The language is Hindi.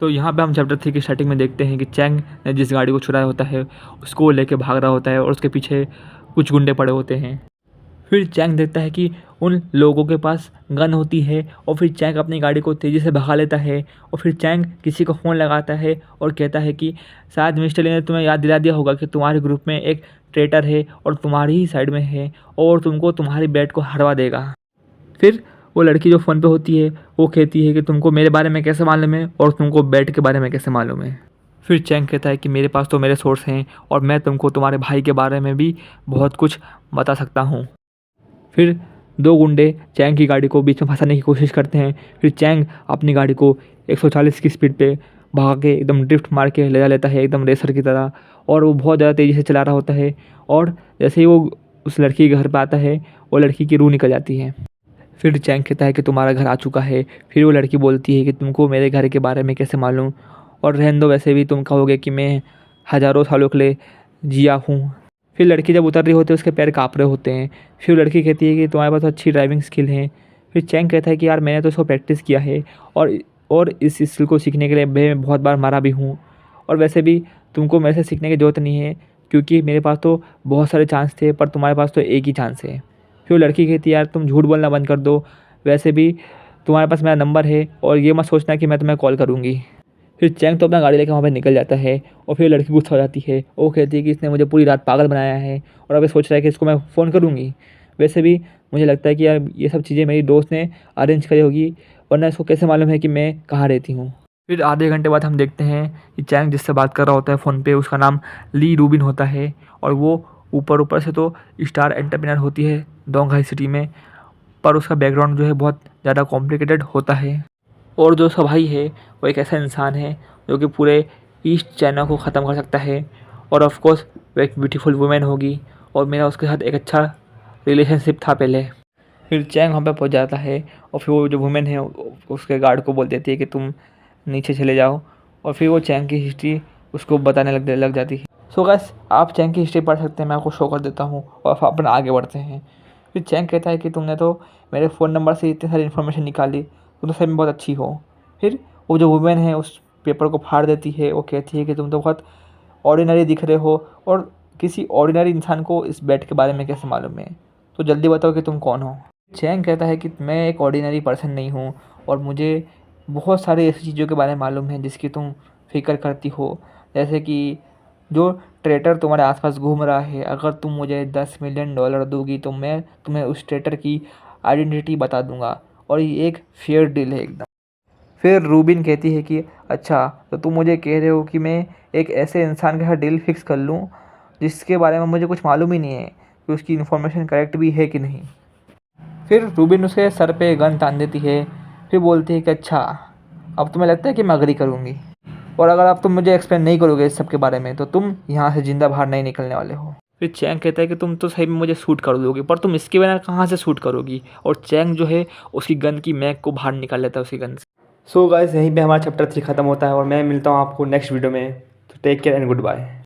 तो यहाँ पे हम चैप्टर 3 की स्टार्टिंग में देखते हैं कि चैंग ने जिस गाड़ी को चुराया होता है उसको लेके भाग रहा होता है और उसके पीछे कुछ गुंडे पड़े होते हैं। फिर चैंग देखता है कि उन लोगों के पास गन होती है और फिर चैंग अपनी गाड़ी को तेज़ी से भगा लेता है और फिर चैंग किसी को फ़ोन लगाता है और कहता है कि शायद मिस्टर ली ने तुम्हें याद दिला दिया होगा कि तुम्हारे ग्रुप में एक ट्रेटर है और तुम्हारी ही साइड में है और तुमको तुम्हारी बैट को हरवा देगा। फिर वो लड़की जो फ़ोन पे होती है वो कहती है कि तुमको मेरे बारे में कैसे मालूम है और तुमको बैट के बारे में कैसे मालूम है। फिर चैंग कहता है कि मेरे पास तो मेरे सोर्स हैं और मैं तुमको तुम्हारे भाई के बारे में भी बहुत कुछ बता सकता हूँ। फिर दो गुंडे चैंग की गाड़ी को बीच में फंसाने की कोशिश करते हैं। फिर चैंग अपनी गाड़ी को 140 की स्पीड पे भाग के एकदम ड्रिफ्ट मार के ले जा लेता है एकदम रेसर की तरह और वो बहुत ज़्यादा तेज़ी से चला रहा होता है और जैसे ही वो उस लड़की के घर पे आता है वो लड़की की रूह निकल जाती है। फिर चैंग कहता है कि तुम्हारा घर आ चुका है। फिर वो लड़की बोलती है कि तुमको मेरे घर के बारे में कैसे मालूम और रहने दो, वैसे भी तुम कहोगे कि मैं हज़ारों सालों के लिए जिया हूँ। फिर लड़की जब उतर रही होती है उसके पैर काँप रहे होते हैं। फिर लड़की कहती है कि तुम्हारे पास अच्छी ड्राइविंग स्किल है। फिर चैंग कहता है कि यार मैंने तो इसको प्रैक्टिस किया है और इस स्किल को सीखने के लिए मैं बहुत बार मरा भी हूँ और वैसे भी तुमको मेरे से सीखने की ज़रूरत नहीं है क्योंकि मेरे पास तो बहुत सारे चांस थे पर तुम्हारे पास तो एक ही चांस है। फिर वो लड़की कहती है यार तुम झूठ बोलना बंद कर दो, वैसे भी तुम्हारे पास मेरा नंबर है और ये मत सोचना कि मैं तुम्हें कॉल करूँगी। फिर चैंग तो अपना गाड़ी लेकर वहाँ पे निकल जाता है और फिर लड़की गुस्सा हो जाती है। वो कहती है कि इसने मुझे पूरी रात पागल बनाया है और अब ये सोच रहा है कि इसको मैं फ़ोन करूँगी। वैसे भी मुझे लगता है कि यार ये सब चीज़ें मेरी दोस्त ने अरेंज करी होगी वरना इसको कैसे मालूम है कि मैं कहाँ रहती हूँ। फिर आधे घंटे बाद हम देखते हैं कि चैंग जिससे बात कर रहा होता है फ़ोन पे उसका नाम ली रूबिन होता है और वो ऊपर से तो स्टार एंटरप्रेन्योर होती है डोंगहाई सिटी में, पर उसका बैकग्राउंड जो है बहुत ज़्यादा कॉम्प्लिकेटेड होता है। और जो उसका भाई है वो एक ऐसा इंसान है जो कि पूरे ईस्ट चाइना को ख़त्म कर सकता है और ऑफ कोर्स वो एक ब्यूटीफुल वुमेन होगी और मेरा उसके साथ एक अच्छा रिलेशनशिप था पहले। फिर चैंग वहाँ पे पहुँच जाता है और फिर वो जो वुमेन है उसके गार्ड को बोल देती है कि तुम नीचे चले जाओ और फिर वो चैंग की हिस्ट्री उसको बताने लग जाती है। सो गाइस आप चैंग की हिस्ट्री पढ़ सकते हैं, मैं आपको शो कर देता हूँ और अपन आगे बढ़ते हैं। फिर चैंग कहता है कि तुमने तो मेरे फ़ोन नंबर से इतनी सारी इन्फॉर्मेशन निकाली, तुम तो सही में बहुत अच्छी हो। फिर वो जो वुमेन है उस पेपर को फाड़ देती है, वो कहती है कि तुम तो बहुत ऑर्डिनरी दिख रहे हो और किसी ऑर्डिनरी इंसान को इस बैट के बारे में कैसे मालूम है, तो जल्दी बताओ कि तुम कौन हो। चैंग कहता है कि मैं एक ऑर्डिनरी पर्सन नहीं हूँ और मुझे बहुत सारी ऐसी चीज़ों के बारे में मालूम है जिसकी तुम फिक्र करती हो, जैसे कि जो ट्रेटर तुम्हारे आसपास घूम रहा है, अगर तुम मुझे $10 मिलियन दोगी तो मैं तुम्हें उस ट्रेटर की आइडेंटिटी बता दूंगा और ये एक फेयर डील है एकदम। फिर रूबिन कहती है कि अच्छा तो तुम मुझे कह रहे हो कि मैं एक ऐसे इंसान के साथ डील फिक्स कर लूँ जिसके बारे में मुझे कुछ मालूम ही नहीं है कि उसकी इन्फॉर्मेशन करेक्ट भी है कि नहीं। फिर रूबिन उसके सर पे गन तान देती है। फिर बोलती है कि अच्छा अब तुम्हें लगता है कि मैं अग्री करूँगी और अगर आप तुम मुझे एक्सप्लेन नहीं करोगे इस सब के बारे में तो तुम यहाँ से ज़िंदा बाहर नहीं निकलने वाले हो। फिर चैंग कहता है कि तुम तो सही में मुझे शूट कर दोगे पर तुम इसके बिना कहाँ से शूट करोगी, और चैंग जो है उसकी गन की मैग को बाहर निकाल लेता है उसकी गन से। सो गाइस यहीं पे हमारा चैप्टर 3 खत्म होता है और मैं मिलता हूँ आपको नेक्स्ट वीडियो में। तो take care and good bye.